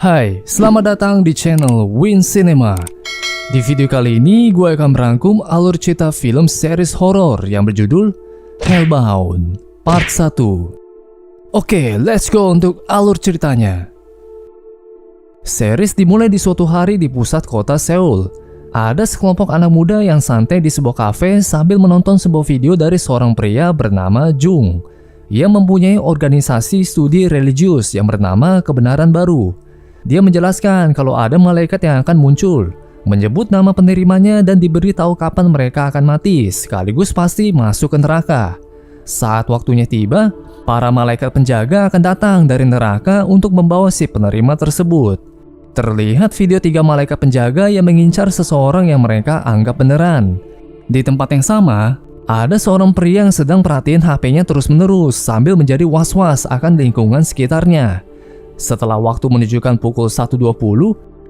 Hai, selamat datang di channel Win Cinema. Di video kali ini gue akan merangkum alur cerita film series horor yang berjudul Hellbound Part 1. Oke, let's go untuk alur ceritanya. Series dimulai di suatu hari di pusat kota Seoul. Ada sekelompok anak muda yang santai di sebuah kafe sambil menonton sebuah video dari seorang pria bernama Jung yang mempunyai organisasi studi religius yang bernama Kebenaran Baru. Dia menjelaskan kalau ada malaikat yang akan muncul, menyebut nama penerimanya dan diberi tahu kapan mereka akan mati, sekaligus pasti masuk ke neraka. Saat waktunya tiba, para malaikat penjaga akan datang dari neraka untuk membawa si penerima tersebut. Terlihat video 3 malaikat penjaga yang mengincar seseorang yang mereka anggap beneran. Di tempat yang sama, ada seorang pria yang sedang perhatiin HP-nya terus-menerus sambil menjadi was-was akan lingkungan sekitarnya. Setelah waktu menunjukkan pukul 1.20,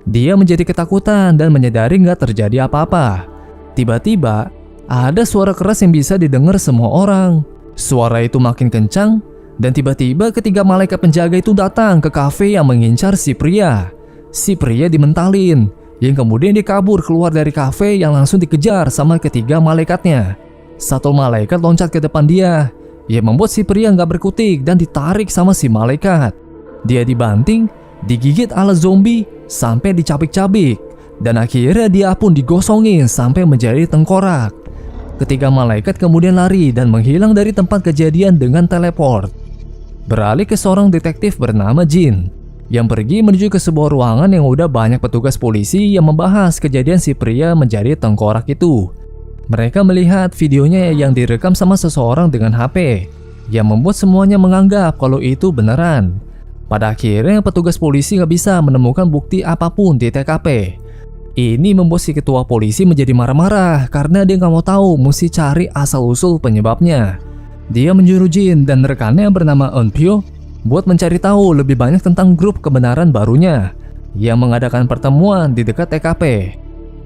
dia menjadi ketakutan dan menyadari nggak terjadi apa-apa. Tiba-tiba, ada suara keras yang bisa didengar semua orang. Suara itu makin kencang, dan tiba-tiba ketiga malaikat penjaga itu datang ke kafe yang mengincar si pria. Si pria dimentalin, yang kemudian dia kabur keluar dari kafe yang langsung dikejar sama ketiga malaikatnya. Satu malaikat loncat ke depan dia, yang membuat si pria nggak berkutik dan ditarik sama si malaikat. Dia dibanting, digigit ala zombie, sampai dicabik-cabik, dan akhirnya dia pun digosongin sampai menjadi tengkorak. Ketiga malaikat kemudian lari dan menghilang dari tempat kejadian dengan teleport. Beralih ke seorang detektif bernama Jin, yang pergi menuju ke sebuah ruangan yang udah banyak petugas polisi yang membahas kejadian si pria menjadi tengkorak itu. Mereka melihat videonya yang direkam sama seseorang dengan HP, yang membuat semuanya menganggap kalau itu beneran. Pada akhirnya petugas polisi gak bisa menemukan bukti apapun di TKP. Ini membuat si ketua polisi menjadi marah-marah karena dia gak mau tahu mesti cari asal-usul penyebabnya. Dia menyuruh Jin dan rekannya bernama Eunpyo buat mencari tahu lebih banyak tentang grup Kebenaran Barunya yang mengadakan pertemuan di dekat TKP.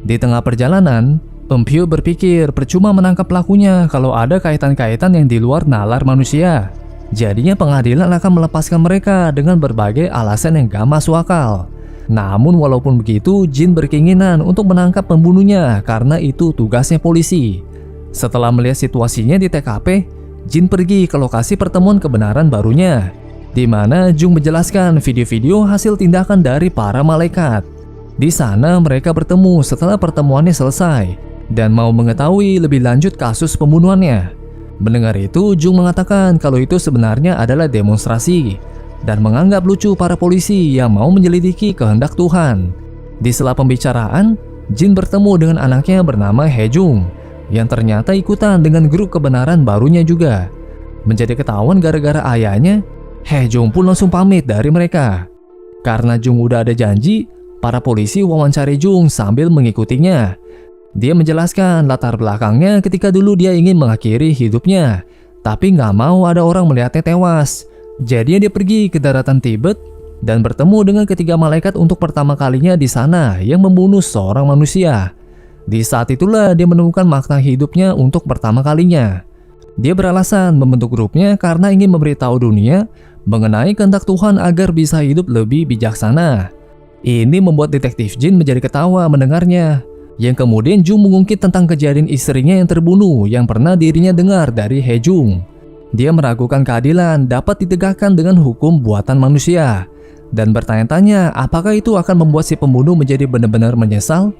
Di tengah perjalanan, Eunpyo berpikir percuma menangkap pelakunya kalau ada kaitan-kaitan yang di luar nalar manusia. Jadinya pengadilan akan melepaskan mereka dengan berbagai alasan yang gak masuk akal. Namun walaupun begitu, Jin berkeinginan untuk menangkap pembunuhnya karena itu tugasnya polisi. Setelah melihat situasinya di TKP, Jin pergi ke lokasi pertemuan Kebenaran Barunya, di mana Jung menjelaskan video-video hasil tindakan dari para malaikat. Di sana mereka bertemu setelah pertemuannya selesai dan mau mengetahui lebih lanjut kasus pembunuhannya. Mendengar itu, Jung mengatakan kalau itu sebenarnya adalah demonstrasi dan menganggap lucu para polisi yang mau menyelidiki kehendak Tuhan. Di sela pembicaraan, Jin bertemu dengan anaknya bernama Hejung yang ternyata ikutan dengan grup Kebenaran Barunya juga. Menjadi ketahuan gara-gara ayahnya, Hejung pun langsung pamit dari mereka. Karena Jung udah ada janji, para polisi wawancari Jung sambil mengikutinya. Dia menjelaskan latar belakangnya ketika dulu dia ingin mengakhiri hidupnya, tapi nggak mau ada orang melihatnya tewas. Jadi dia pergi ke daratan Tibet dan bertemu dengan ketiga malaikat untuk pertama kalinya di sana yang membunuh seorang manusia. Di saat itulah dia menemukan makna hidupnya untuk pertama kalinya. Dia beralasan membentuk grupnya karena ingin memberitahu dunia mengenai kehendak Tuhan agar bisa hidup lebih bijaksana. Ini membuat detektif Jin menjadi ketawa mendengarnya. Yang kemudian Jung mengungkit tentang kejadian istrinya yang terbunuh yang pernah dirinya dengar dari Hejung. Dia meragukan keadilan dapat ditegakkan dengan hukum buatan manusia dan bertanya-tanya apakah itu akan membuat si pembunuh menjadi benar-benar menyesal.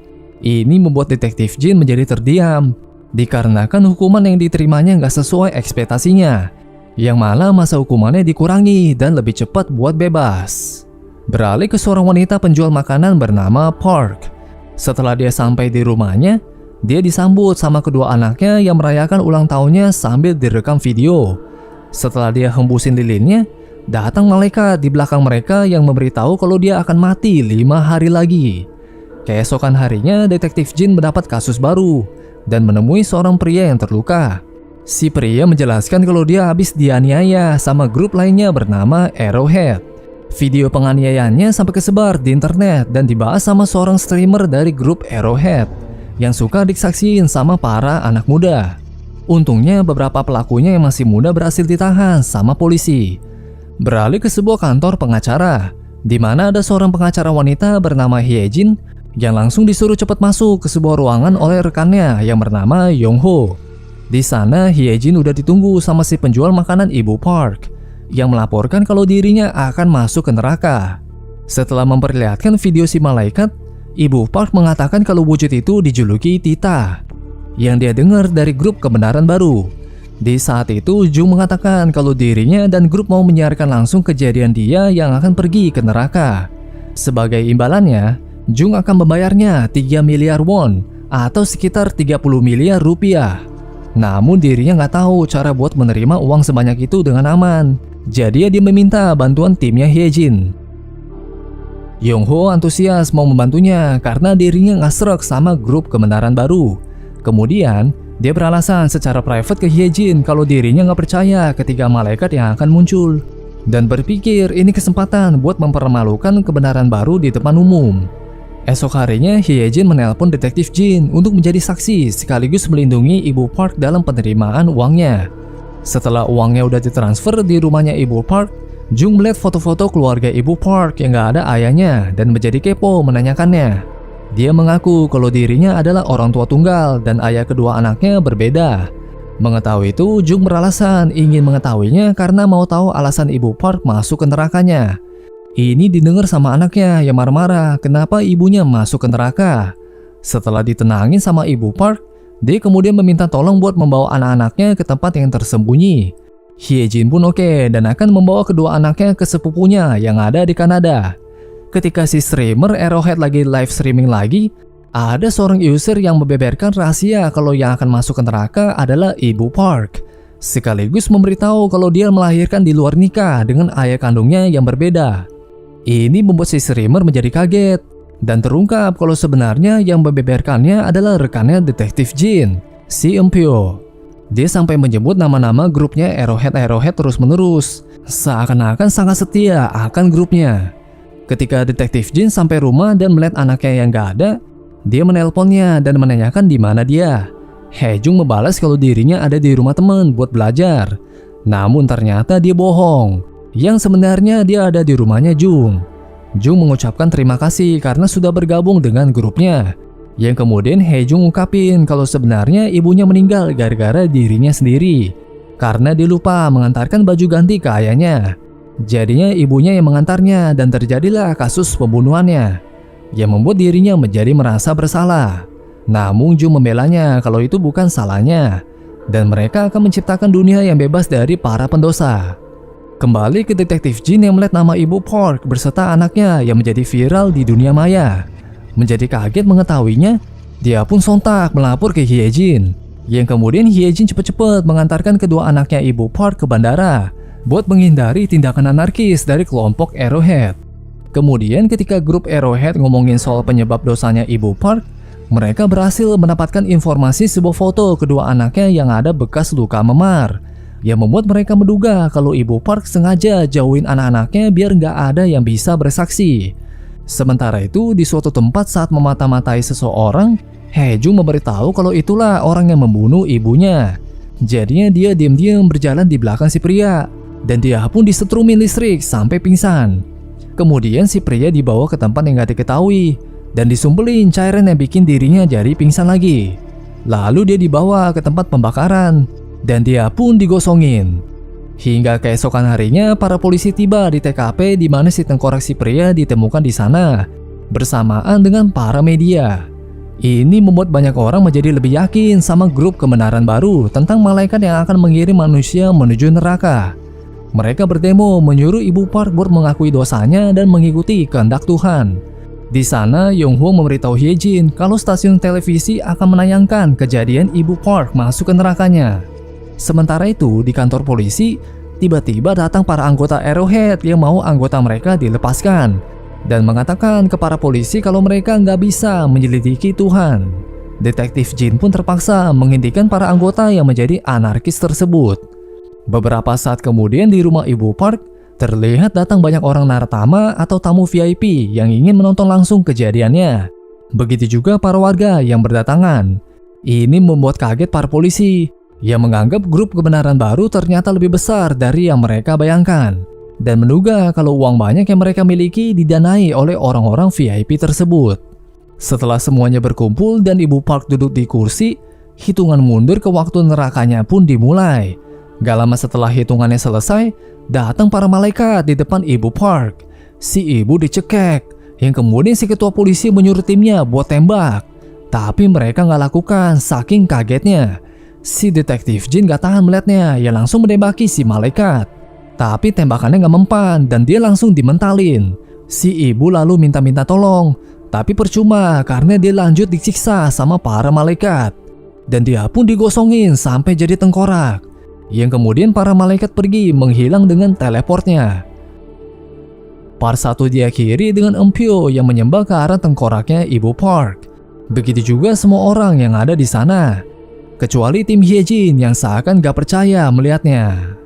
Ini membuat detektif Jin menjadi terdiam dikarenakan hukuman yang diterimanya nggak sesuai ekspektasinya, yang malah masa hukumannya dikurangi dan lebih cepat buat bebas. Beralih ke seorang wanita penjual makanan bernama Park. Setelah dia sampai di rumahnya, dia disambut sama kedua anaknya yang merayakan ulang tahunnya sambil direkam video. Setelah dia hembusin lilinnya, datang malaikat di belakang mereka yang memberitahu kalau dia akan mati 5 hari lagi. Keesokan harinya, detektif Jin mendapat kasus baru dan menemui seorang pria yang terluka. Si pria menjelaskan kalau dia habis dianiaya sama grup lainnya bernama Arrowhead. Video penganiayaannya sampai kesebar di internet dan dibahas sama seorang streamer dari grup Arrowhead yang suka disaksiin sama para anak muda. Untungnya beberapa pelakunya yang masih muda berhasil ditahan sama polisi. Beralih ke sebuah kantor pengacara, di mana ada seorang pengacara wanita bernama Hyejin yang langsung disuruh cepat masuk ke sebuah ruangan oleh rekannya yang bernama Yongho. Di sana Hyejin udah ditunggu sama si penjual makanan Ibu Park yang melaporkan kalau dirinya akan masuk ke neraka. Setelah memperlihatkan video si malaikat, Ibu Park mengatakan kalau wujud itu dijuluki Tita yang dia dengar dari grup kebenaran baru. Di saat itu Jung mengatakan kalau dirinya dan grup mau menyiarkan langsung kejadian dia yang akan pergi ke neraka. Sebagai imbalannya, Jung akan membayarnya 3 miliar won atau sekitar 30 miliar rupiah. Namun dirinya nggak tahu cara buat menerima uang sebanyak itu dengan aman. Jadi dia meminta bantuan timnya Hyejin. Yongho antusias mau membantunya karena dirinya nggak srek sama grup kebenaran baru. Kemudian dia beralasan secara private ke Hyejin kalau dirinya nggak percaya ketiga malaikat yang akan muncul dan berpikir ini kesempatan buat mempermalukan kebenaran baru di depan umum. Esok harinya Hyejin menelpon detektif Jin untuk menjadi saksi sekaligus melindungi Ibu Park dalam penerimaan uangnya. Setelah uangnya udah ditransfer di rumahnya Ibu Park, Jung melihat foto-foto keluarga Ibu Park yang gak ada ayahnya dan menjadi kepo menanyakannya. Dia mengaku kalau dirinya adalah orang tua tunggal dan ayah kedua anaknya berbeda. Mengetahui itu, Jung beralasan ingin mengetahuinya karena mau tahu alasan Ibu Park masuk ke nerakanya. Ini didengar sama anaknya yang marah-marah kenapa ibunya masuk ke neraka. Setelah ditenangin sama Ibu Park, dia kemudian meminta tolong buat membawa anak-anaknya ke tempat yang tersembunyi. Hyejin pun oke dan akan membawa kedua anaknya ke sepupunya yang ada di Kanada. Ketika si streamer Arrowhead lagi live streaming lagi, ada seorang user yang membeberkan rahasia kalau yang akan masuk ke neraka adalah Ibu Park. Sekaligus memberitahu kalau dia melahirkan di luar nikah dengan ayah kandungnya yang berbeda. Ini membuat si streamer menjadi kaget dan terungkap kalau sebenarnya yang membeberkannya adalah rekannya detektif Jin, si Empyo. Dia sampai menyebut nama-nama grupnya Arrowhead terus-menerus, seakan-akan sangat setia akan grupnya. Ketika detektif Jin sampai rumah dan melihat anaknya yang gak ada, dia menelponnya dan menanyakan di mana dia. Haejung membalas kalau dirinya ada di rumah teman buat belajar. Namun ternyata dia bohong. Yang sebenarnya dia ada di rumahnya Jung. Jung mengucapkan terima kasih karena sudah bergabung dengan grupnya. Yang kemudian Haejung ungkapin kalau sebenarnya ibunya meninggal gara-gara dirinya sendiri. Karena dia lupa mengantarkan baju ganti ke ayahnya. Jadinya ibunya yang mengantarnya dan terjadilah kasus pembunuhannya. Yang membuat dirinya menjadi merasa bersalah. Namun Jung membelanya kalau itu bukan salahnya. Dan mereka akan menciptakan dunia yang bebas dari para pendosa. Kembali ke detektif Jin yang melihat nama Ibu Park berserta anaknya yang menjadi viral di dunia maya. Menjadi kaget mengetahuinya, dia pun sontak melapor ke Hyejin. Yang kemudian Hyejin cepat-cepat mengantarkan kedua anaknya Ibu Park ke bandara buat menghindari tindakan anarkis dari kelompok Arrowhead. Kemudian ketika grup Arrowhead ngomongin soal penyebab dosanya Ibu Park, mereka berhasil mendapatkan informasi sebuah foto kedua anaknya yang ada bekas luka memar. Yang membuat mereka menduga kalau Ibu Park sengaja jauhin anak-anaknya biar nggak ada yang bisa bersaksi. Sementara itu, di suatu tempat saat memata-matai seseorang, Haejung memberitahu kalau itulah orang yang membunuh ibunya. Jadinya dia diam-diam berjalan di belakang si pria, dan dia pun disetrumin listrik sampai pingsan. Kemudian si pria dibawa ke tempat yang nggak diketahui, dan disumbelin cairan yang bikin dirinya jadi pingsan lagi. Lalu dia dibawa ke tempat pembakaran, dan dia pun digosongin. Hingga keesokan harinya, para polisi tiba di TKP di mana si tengkorak si pria ditemukan di sana, bersamaan dengan para media. Ini membuat banyak orang menjadi lebih yakin sama grup kebenaran baru tentang malaikat yang akan mengirim manusia menuju neraka. Mereka berdemo menyuruh Ibu Park buat mengakui dosanya dan mengikuti kehendak Tuhan. Di sana, Yongho memberitahu Hyejin kalau stasiun televisi akan menayangkan kejadian Ibu Park masuk ke nerakanya. Sementara itu, di kantor polisi, tiba-tiba datang para anggota Arrowhead yang mau anggota mereka dilepaskan dan mengatakan ke para polisi kalau mereka nggak bisa menyelidiki Tuhan. Detektif Jin pun terpaksa menghentikan para anggota yang menjadi anarkis tersebut. Beberapa saat kemudian di rumah Ibu Park, terlihat datang banyak orang narasama atau tamu VIP yang ingin menonton langsung kejadiannya. Begitu juga para warga yang berdatangan. Ini membuat kaget para polisi yang menganggap grup kebenaran baru ternyata lebih besar dari yang mereka bayangkan. dan menduga kalau uang banyak yang mereka miliki didanai oleh orang-orang VIP tersebut. Setelah semuanya berkumpul dan Ibu Park duduk di kursi, hitungan mundur ke waktu nerakanya pun dimulai. Gak lama setelah hitungannya selesai, datang para malaikat di depan Ibu Park. Si ibu dicekek, yang kemudian si ketua polisi menyuruh timnya buat tembak. Tapi mereka gak lakukan saking kagetnya. Si detektif Jin gak tahan melihatnya, ya langsung menembaki si malaikat. Tapi tembakannya gak mempan dan dia langsung dimentalin. Si ibu lalu minta-minta tolong, tapi percuma karena dia lanjut disiksa sama para malaikat. Dan dia pun digosongin sampai jadi tengkorak. Yang kemudian para malaikat pergi menghilang dengan teleportnya. Part 1 diakhiri dengan Empyo yang menyembah ke arah tengkoraknya Ibu Park. Begitu juga semua orang yang ada di sana, kecuali tim Hyejin yang seakan gak percaya melihatnya.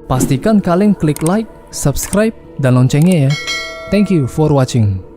Pastikan kalian klik like, subscribe, dan loncengnya ya. Thank you for watching.